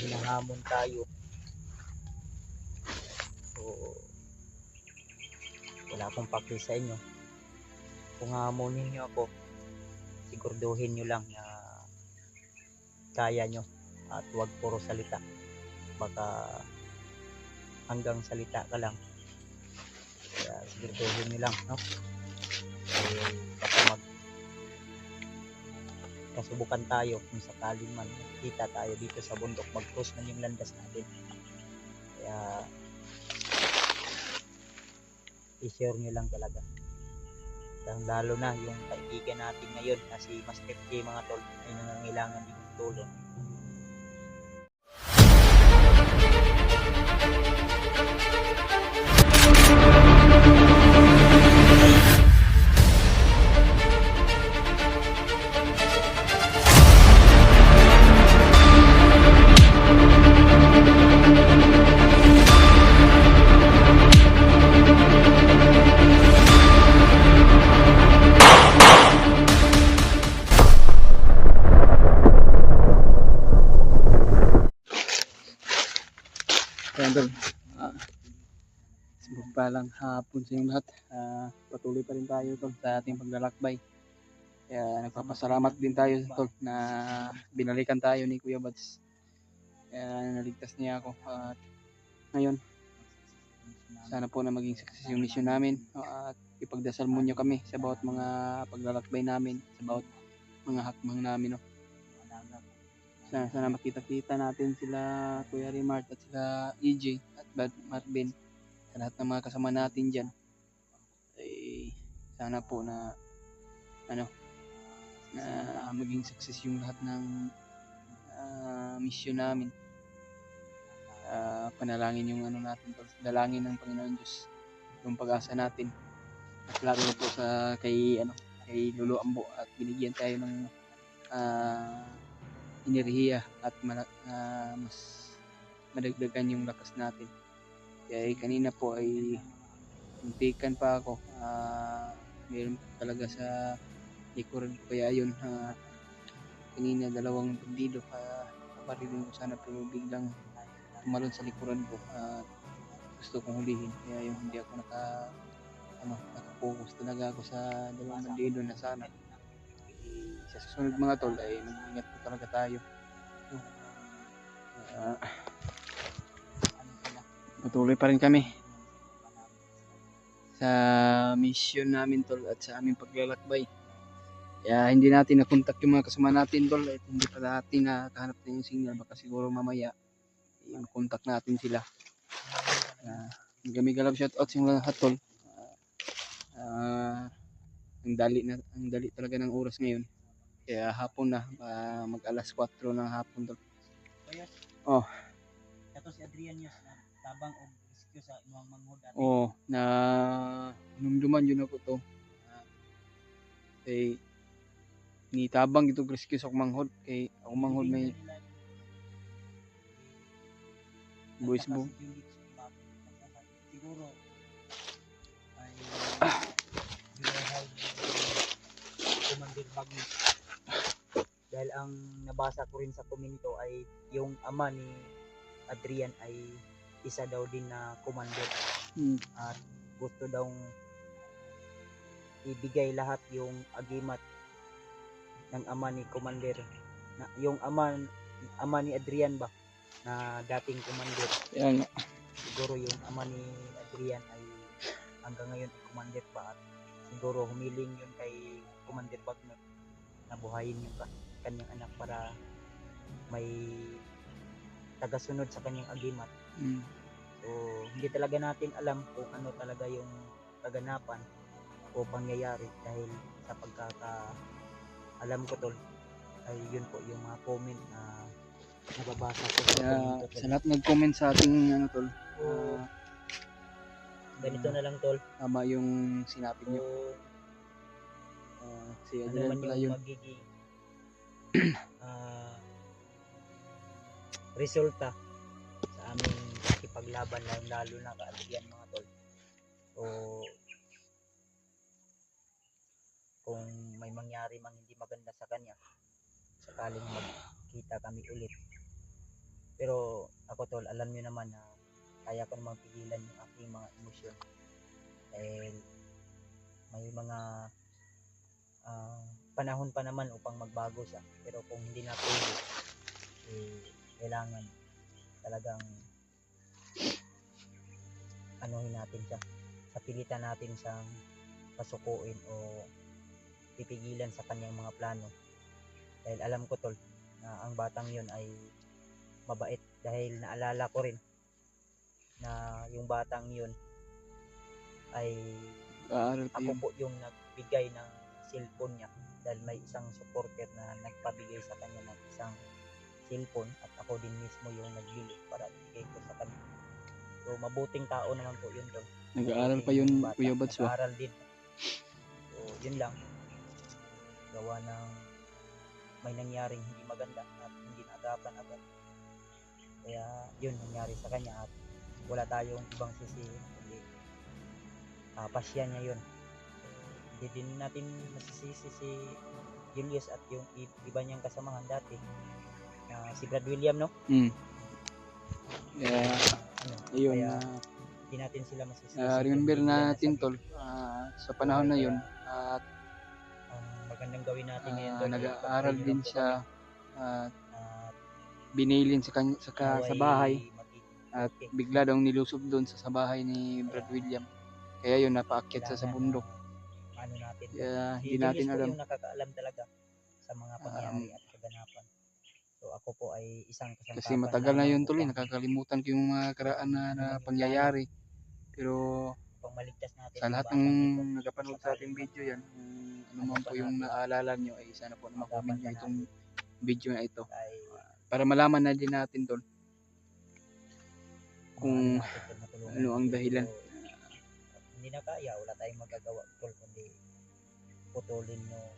hinahamon tayo. So, wala akong paki sa inyo. Kung hamonin nyo ako, siguraduhin nyo lang na kaya nyo at huwag puro salita. Baka hanggang salita ka lang. Kaya siguraduhin nyo lang, no? Dahil baka kasubukan tayo kung sakaling man kita tayo dito sa bundok, mag-cross man yung landas natin. Kaya i-share nyo lang talaga. Lalo na yung kaibigan natin ngayon na si Master J, mga tol, ay nangangailangan din ng tulong. Ayan tol, palang hapon sa inyong lahat. Patuloy pa rin tayo tol sa ating paglalakbay. Kaya nagpapasalamat din tayo tol na binalikan tayo ni Kuya Bads. Kaya naligtas niya ako. At ngayon, sana po na maging success yung mission namin. At ipagdasal mo nyo kami sa bawat mga paglalakbay namin, sa bawat mga hakbang namin. Sana makita-kita natin sila Kuya Rimart at sila EJ at Marvin, sa lahat ng mga kasama natin dyan. Ay sana po na maging success yung lahat ng mission namin. Panalangin yung natin, dalangin ng Panginoon Diyos yung pag-asa natin, at lalo po sa kay Lolo Ambo, at binigyan tayo ng enerhiya at mas madagdagan yung lakas natin. Kaya kanina po ay muntikan pa ako, meron talaga sa likuran ko. Kaya yun, kanina dalawang bandido kaparirin ko sana, pero biglang tumalon sa likuran ko at gusto kong hulihin. Kaya yung hindi ako nakapokus talaga ako sa dalawang bandido na sana. Sa susunod mga tol ay mag-ingat po talaga tayo. Patuloy pa rin kami sa mission namin tol at sa aming paglalakbay. Kaya hindi natin na-contact yung mga kasama natin tol, at hindi pa natin nakahanap na yung signal. Baka siguro mamaya yung contact natin sila. Kami galap shoutout sa lahat tol. Ang dali talaga ng oras ngayon. Kaya hapon na, mag alas 4 ng hapon tol. Oh. Ito si Adrian Yus na tabang o rescue sa inyong manghod. Oh, na numduman yun ako to. Kay ni tabang ito rescue sa manghod, kay ako manghod may boys mo. Siguro ay Commander Bagno. Dahil ang nabasa ko rin sa komento ay yung ama ni Adrian ay isa daw din na commander. At gusto daw ibigay lahat yung agimat ng ama ni commander, na yung ama ni Adrian ba na dating commander. Yan. Siguro yung ama ni Adrian ay hanggang ngayon ay commander pa, at siguro humiling yun kay Commander Bagno na buhayin yung kanyang anak para may tagasunod sa kanyang agimat. So hindi talaga natin alam kung ano talaga yung kaganapan o pangyayari, dahil sa alam ko tol ay yun po yung mga comment na nababasa ko sa lahat nag-comment sa ating tol. Ganito na lang tol, tama yung sinabi niyo. Si Adrian ano man pala yung yun. magiging resulta sa aming pakipaglaban, lalo na ka-Adrian, mga tol. So kung may mangyari mang hindi maganda sa kanya, sakaling magkita kami ulit, pero tol, alam niyo naman na kaya ko namang pigilan yung aking mga emosyon dahil may mga panahon pa naman upang magbago siya, pero kung hindi na pwede, kailangan talagang anuhin natin siya, sapilitan natin siyang pasukuin o pipigilan sa kanyang mga plano. Dahil alam ko tol na ang batang yun ay mabait, dahil naalala ko rin na yung batang yun ay Aaral pa ako yun. po yung nagbigay ng cellphone niya, dahil may isang supporter na nagpabigay sa kanya ng isang cellphone at ako din mismo yung nagbili para ibigay ko sa kanya. So mabuting tao naman po yun tol. Nag-aaral pa Mabuting yun, bata, Kuya Bats ba? nag-aaral din. So yun lang, gawa ng may nangyaring hindi maganda at hindi naagapan agad, kaya yun nangyari sa kanya at wala tayong ibang sisihin kundi pasya niya yun. Hindi din natin masisisi si Julius at yung iba niyang kasamahan dati na si Brad William, no? Kaya Ano, ayun, kaya hindi natin sila masisisi. remember Kung hindi nila natin nasabi. tol, sa panahon na yun, at Ang magandang gawin natin ngayon tol, nag-aaral ipag-pray din lang po siya, at binilin sa naway bahay, magiging at okay. bigla daw nilusob doon sa bahay ni Brad William. Kaya yun, napaakyat sa Kailangan bundok. ano natin, Kaya si hindi Julius natin po alam. yung nakakaalam talaga sa mga pangyayari at kaganapan. So ako po ay isang kasangkapan Kasi matagal na yun tuloy, upang nakakalimutan ko yung mga karaan na pangyayari. Pero maligtas natin sa yung lahat batang ng ito. nagapanood sa ating video yan, ano man po yung naalala nyo, ay sana po na ma-comment nyo itong video na ito. Ay Para malaman na din natin tol kung ano ang dahilan. Hindi na kaya, wala tayong magagawa tol kundi putulin yung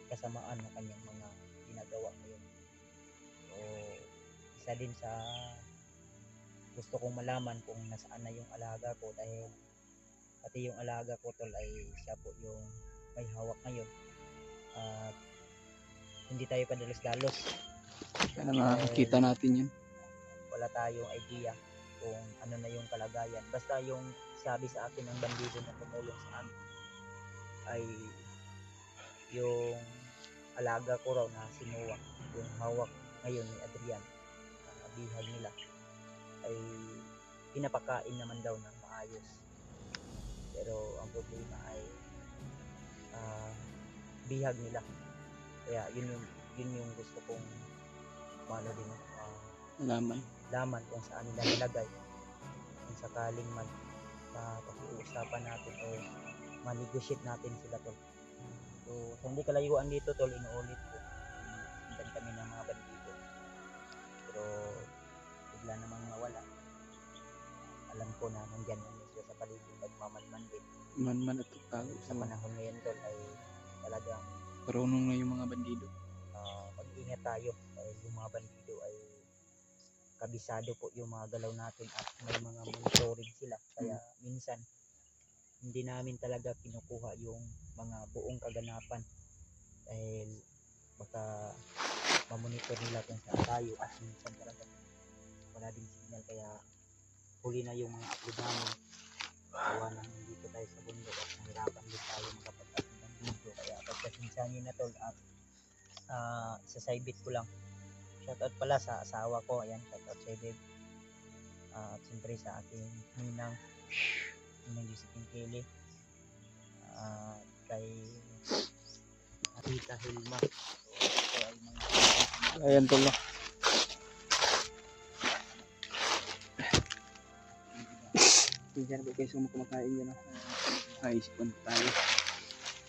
kasamaan ng kanyang mga ginagawa ngayon. So isa din sa gusto kong malaman kung nasaan na yung alaga ko, dahil pati yung alaga ko tol ay siya po yung may hawak ngayon at hindi tayo padalos-dalos. Sana makakita natin yun. Wala tayong idea kung ano na yung kalagayan. Basta yung sabi sa akin ng bandido na tumulong sa amin ay yung alaga ko raw na si Noah, yung hawak ngayon ni Adrian, bihag nila, ay pinapakain naman daw ng maayos. Pero ang problema ay bihag nila. Kaya yun yung gusto kong din laman kung saan nila nilagay, kung sakaling man pakiusapan natin o ma-negotiate natin sila tol. So sa hindi kalayuan dito tol, inuulit ko, sindan kami ng mga bandido, pero bigla namang nawala. Alam ko na nandyan yung sila sa paligid, nagmamanman din. Man at tago. Sa panahon ngayon tol ay talagang parunong na yung mga bandido. mag-ingat tayo dahil yung mga bandido ay kabisado po yung mga galaw natin at may mga monitoring sila, kaya minsan hindi namin talaga kinukuha yung mga buong kaganapan dahil baka mamonitor nila kung saan tayo at minsan talaga wala din signal, kaya huli na yung mga upload namin. Gawa na dito tayo sa bundok at nahirapan din tayo makapag-upload ng video, kaya pagkasinsan nyo na tol at sa side bit ko lang. Shoutout pala sa asawa ko, ayan, shoutout sa Beb. At siyempre sa aking ninang Josephine Kelly, kay Tita Hilma. So ay mga ayan tol. Diyan ba guys, kumakain yan. Isipan tayo.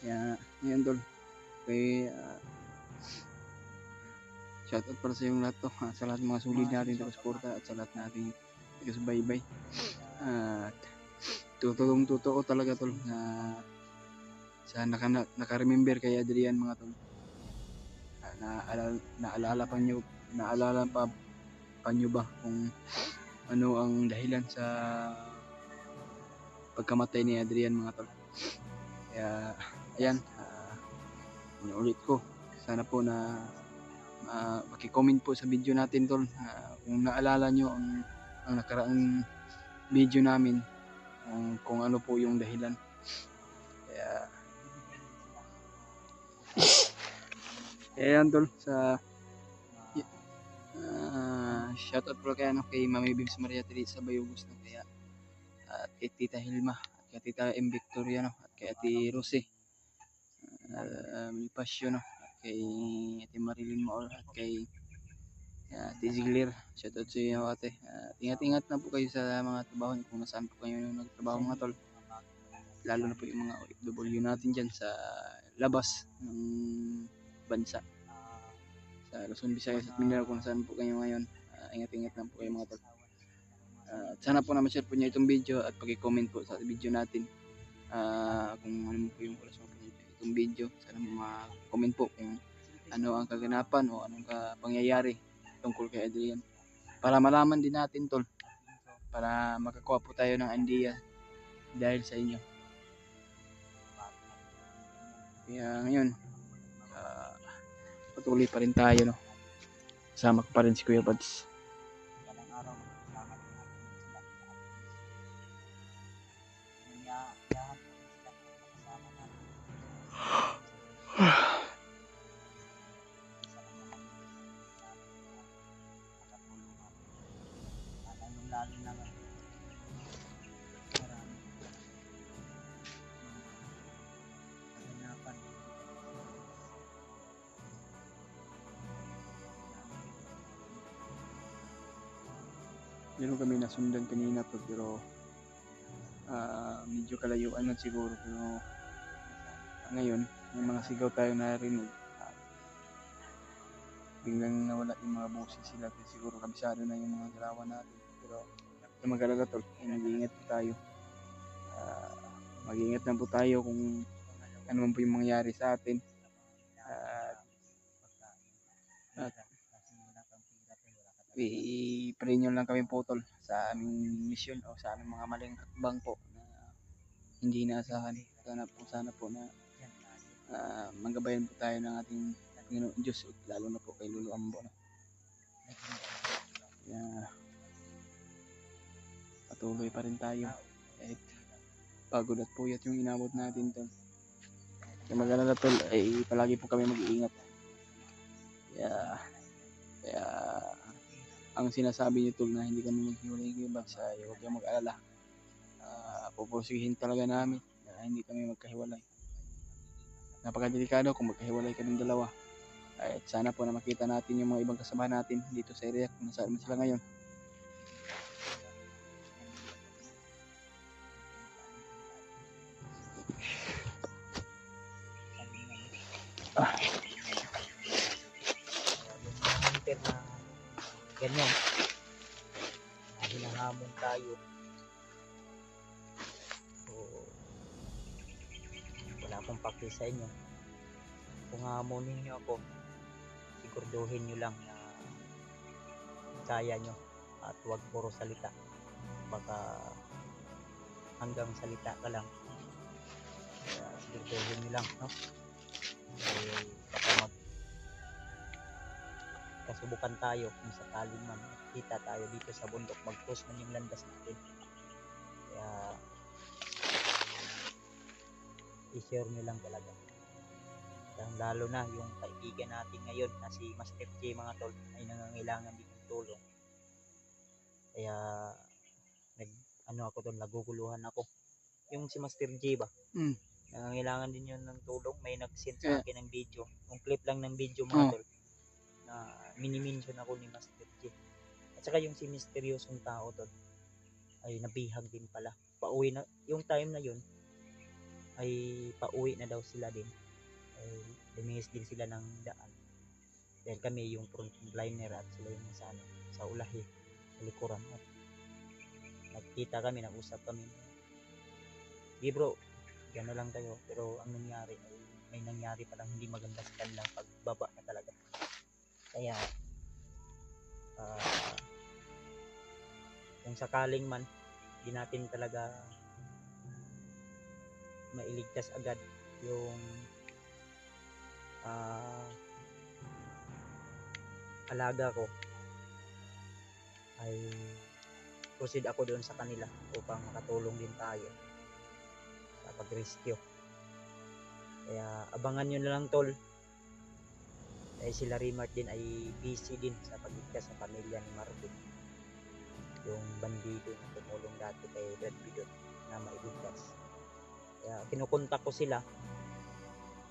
Kaya ayan tol. Okay, shoutout para sa yung lahat to, sa lahat ng mga sulit natin sa suporta at sa lahat nating taga-subaybay. At totoo talaga tol na sa naka-remember kay Adrian mga tol. Naalala pa nyo ba kung ano ang dahilan sa pagkamatay ni Adrian mga tol. Kaya ayan, ulit ko, sana po na paki-comment po sa video natin tol, kung naalala nyo ang nakaraang video namin, kung ano po yung dahilan. Kaya yan tol, sa shoutout po kay Mami Bims Maria Teresa Bayugos na, kaya at kay Tita Hilma at kay Tita M. Victoria at kay Ate Rose Milpasyo at kay Ate Marilyn Maor at kay Ate Ziglir. Shoutout sa inyo ate. Ingat-ingat na po kayo sa mga trabaho kung nasaan po kayo nagtrabaho mga tol, lalo na po yung mga OFW natin dyan sa labas ng bansa, sa Luzon, Visayas at Mindanao, kung saan po kayo ngayon. Ingat-ingat lang po kayo mga tol. At sana po na ma-share po niyo itong video at pag-comment po sa video natin, kung ano po yung oras mo po itong video. Sana ma-comment po kung ano ang kaganapan o anong pangyayari tungkol kay Adrian, para malaman din natin tol, para makakuha po tayo ng idea dahil sa inyo. Kaya ngayon patuloy pa rin tayo, no? Kasama ko pa rin si Kuya Buds. Balang araw magkasama din natin sila. Yahan po sila kasama natin. Isa lang naman nakatulungan. At anong lalo na ngayon, marami kaganapan. Meron kami nasundan kanina pero medyo kalayuan man siguro, pero ngayon may mga sigaw tayo narinig. Biglang nawala yung mga boses sila, kasi siguro kabisado na yung mga galawan natin. Pero na mag-alala tol, mag-iingat po tayo. Mag-iingat na po tayo kung ano man po yung mangyari sa atin. At i-pray nyo lang kami po tol sa aming mission o sa aming mga maling hakbang po na hindi inaasahan. Sana po na magabayan po tayo ng ating Panginoon Diyos, lalo na po kay Lolo Ambo, no? Kaya patuloy pa rin tayo kahit pagod at puyat yung inabot natin tol. Kaya mag-alala tol, ay palagi po kami mag-iingat. Kaya ang sinasabi niyo tol na hindi kami maghiwalay kayo bansa, huwag kayong mag-alala. Pupursihin talaga namin na hindi kami magkahiwalay. Napakadelikado kung magkahiwalay kaming dalawa. At sana po na makita natin yung mga ibang kasama natin dito sa area kung nasaan man sila ngayon. Hunter na ganyan, hinahamon tayo. So wala akong paki sa inyo. Kung hamonin nyo ako, siguraduhin nyo lang na kaya nyo at huwag puro salita. Baka hanggang salita ka lang. Siguraduhin nyo lang, no? Baka kasubukan tayo kung sakaling man kita tayo dito sa bundok, mag-cross man yung landas natin. Kaya i-share nyo lang talaga. Lalo na yung kaibigan natin ngayon na si Master J mga tol ay nangangailangan din ng tulong. Kaya naguguluhan ako. Yung si Master J ba? Nangangailangan din yun ng tulong. May nag-send sa akin ng video. Yung clip lang ng video mga tol na mini-mention ako ni Master J. At saka yung si misteryosong tao tol ay nabihag din pala. Pauwi na yung time na yun, ay pauwi na daw sila din. Ay lumihis din sila ng daan. Dahil kami yung frontliner at sila yung sa ulahi, sa likuran. At nagkita kami, nag-usap kami. Di bro, gano'n lang kayo. Pero ang nangyari ay may nangyari palang hindi maganda sa kanilang pagbaba na talaga. Kaya kung sakaling man hindi natin talaga mailigtas agad yung alaga ko ay proceed ako doon sa kanila upang makatulong din tayo sa pag-rescue. Kaya abangan nyo na lang tol. Dahil sila Rimart din ay busy din sa pagligtas sa pamilya ni Marvin. Yung bandido na tumulong dati kay Brad Bidot na mailigtas. Kaya kinukontak ko sila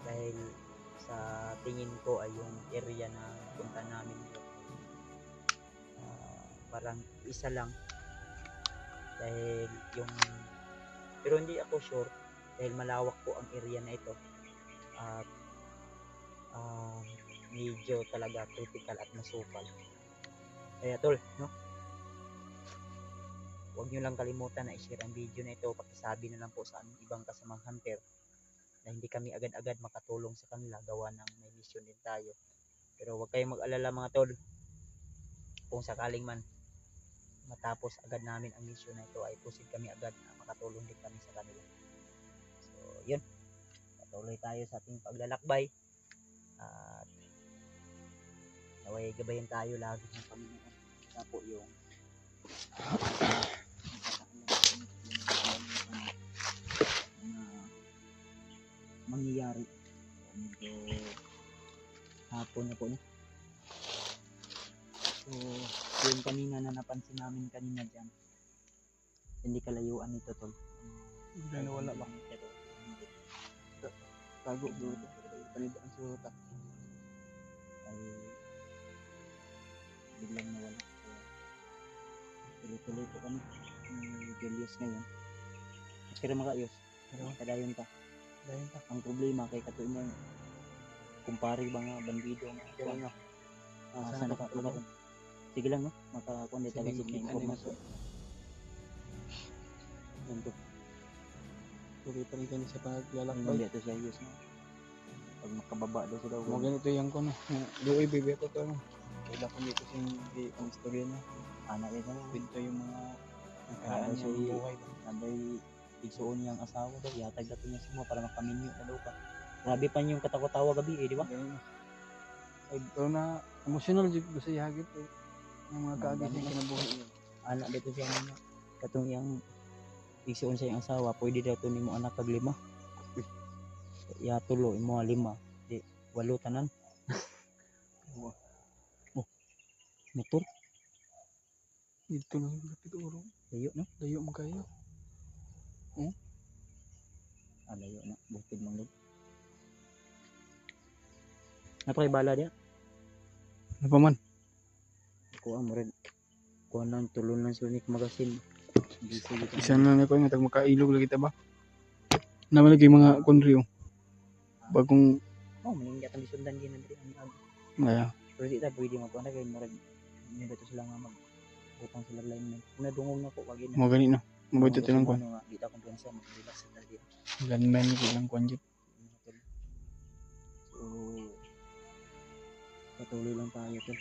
dahil sa tingin ko ay yung area na punta namin yun, parang isa lang dahil yung pero hindi ako sure dahil malawak po ang area na ito at medyo talaga critical at masukal. Kaya tol, no? Huwag nyo lang kalimutan na i-share ang video na ito, pakisabi na lang po sa aming ibang kasamang hunter na hindi kami agad-agad makatulong sa kanila gawa ng may mission din tayo. Pero huwag kayong mag-alala mga tol, kung sakaling man matapos agad namin ang mission na ito ay proceed kami agad na makatulong din kami sa kanila. So yun, patuloy tayo sa ating paglalakbay at naway gabayan tayo lagi ng Panginoon. Kaya po yung mangyayari. Medyo hapon na po no. So yung kanina na napansin namin kanina dyan, hindi kalayuan nito tol. Hindi na wala ba? Pero hindi. Tago doon. Panidaan sa utak. Ay biglang nawala. Tuloy-tuloy po kami ni Julius ngayon. Pero makaayos. Pero kadayon pa. Dahil pa. Ang problema kay katuin mo kumpare ba nga bandido nga. Kaya nga. Saan na ka? Sige lang no. Makakuha tayo Sige, sa kita information. Ganito. Tuloy pa rin kami sa Hindi paglalakbay. ito serious no. Pag makababa daw sila. Mga ganito yung kono. Doy bibi ko to. Kailan ko dito sa ang istorya na. Anak ito no. Pinto yung mga Karaan nakaraan siya ng buhay. Naday igsuon niyang asawa daw. Yatag na ito niya suma para makaminyo na daw pa. Grabe pa yung katawa-tawa gabi eh, di ba? Ganun na. Ay, pero na emotional jud ko sa ihagit eh. Yung mga kaagis yung kinabuhi niya. Anak dito siya mga katong yang igsuon sa iyang asawa. Pwede daw ito ni mo anak kag 5. Ya tulo mo 5. Di 8 tanan. Motor. Dito lang lapit uro. Layo no? Layo mo kayo. Layo na. Bukid manggod. Napakay bala dia. Ano pa man? Kuha mo rin. Kuha lang tulon lang sila ni magasin. Isa na ako nga tag makailog lagi ta ba? Naman lagi mga konryo. Bagong maninggat ang sundan gina diri ang ngaya. pero di ta pwede magkuha kay murag ni dito sila nga mag utang sila line man. Una dungog na ko wag ina. Mo gani no. Mabuti to lang ko. Di ta kumpiyansa mag-relax sa dali. Gunman ko lang konjit. So patuloy lang tayo to.